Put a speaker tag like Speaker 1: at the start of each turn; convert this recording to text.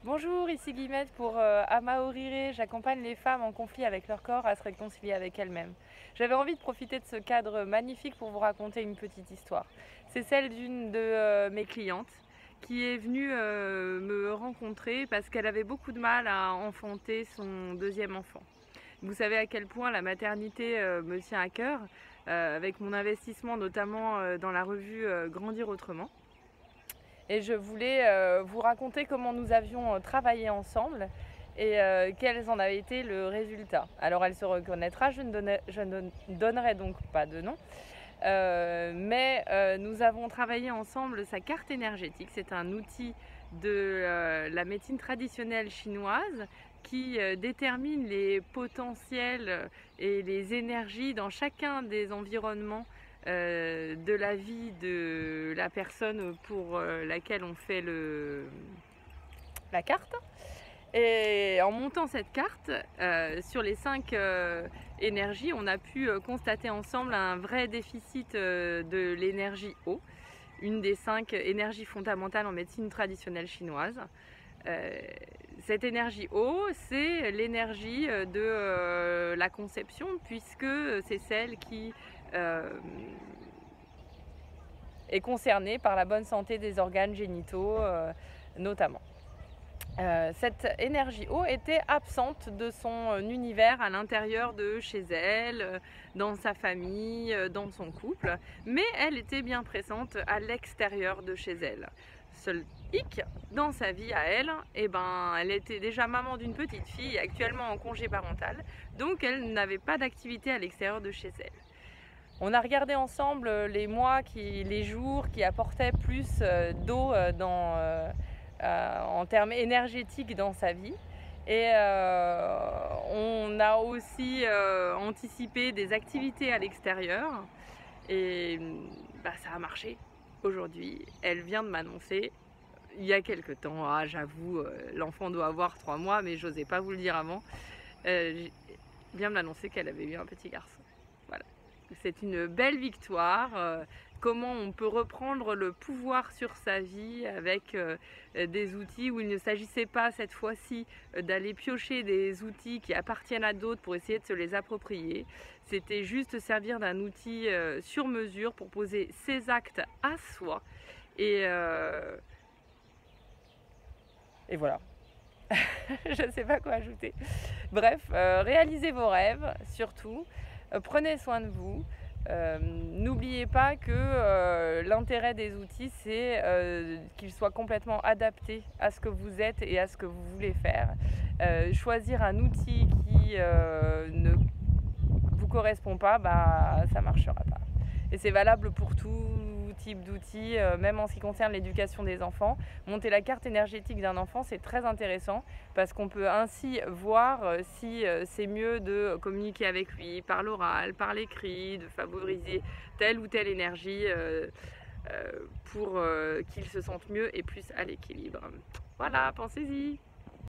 Speaker 1: Bonjour, ici Guillemette pour Amaorire. J'accompagne les femmes en conflit avec leur corps à se réconcilier avec elles-mêmes. J'avais envie de profiter de ce cadre magnifique pour vous raconter une petite histoire. C'est celle d'une de mes clientes qui est venue me rencontrer parce qu'elle avait beaucoup de mal à enfanter son deuxième enfant. Vous savez à quel point la maternité me tient à cœur, avec mon investissement notamment dans la revue Grandir autrement. Et je voulais vous raconter comment nous avions travaillé ensemble et quels en avaient été le résultat. Alors elle se reconnaîtra, je ne donnerai donc pas de nom, mais nous avons travaillé ensemble sa carte énergétique. C'est un outil de la médecine traditionnelle chinoise qui détermine les potentiels et les énergies dans chacun des environnements de la vie de la personne pour laquelle on fait la carte. Et en montant cette carte, sur les 5 énergies, on a pu constater ensemble un vrai déficit de l'énergie eau, une des 5 énergies fondamentales en médecine traditionnelle chinoise. Cette énergie eau, c'est l'énergie de la conception, puisque c'est celle qui est concernée par la bonne santé des organes génitaux notamment. Cette énergie eau était absente de son univers à l'intérieur de chez elle, dans sa famille, dans son couple, mais elle était bien présente à l'extérieur de chez elle. Seul hic, dans sa vie à elle, elle était déjà maman d'une petite fille, actuellement en congé parental, donc elle n'avait pas d'activité à l'extérieur de chez elle. On a regardé ensemble les jours qui apportaient plus d'eau en termes énergétiques dans sa vie. Et on a aussi anticipé des activités à l'extérieur. Et ça a marché. Aujourd'hui, elle vient de m'annoncer, il y a quelque temps, j'avoue, l'enfant doit avoir 3 mois, mais j'osais pas vous le dire avant, vient de m'annoncer qu'elle avait eu un petit garçon. Voilà. C'est une belle victoire. Comment on peut reprendre le pouvoir sur sa vie avec des outils où il ne s'agissait pas cette fois-ci d'aller piocher des outils qui appartiennent à d'autres pour essayer de se les approprier. C'était juste servir d'un outil sur mesure pour poser ses actes à soi. Et voilà. Je ne sais pas quoi ajouter. Bref, réalisez vos rêves, surtout. Prenez soin de vous. N'oubliez pas que l'intérêt des outils, c'est qu'ils soient complètement adaptés à ce que vous êtes et à ce que vous voulez faire. Choisir un outil qui ne vous correspond pas, ça ne marchera pas. Et c'est valable pour tout type d'outils, même en ce qui concerne l'éducation des enfants. Monter la carte énergétique d'un enfant, c'est très intéressant parce qu'on peut ainsi voir si c'est mieux de communiquer avec lui par l'oral, par l'écrit, de favoriser telle ou telle énergie pour qu'il se sente mieux et plus à l'équilibre. Voilà, pensez-y!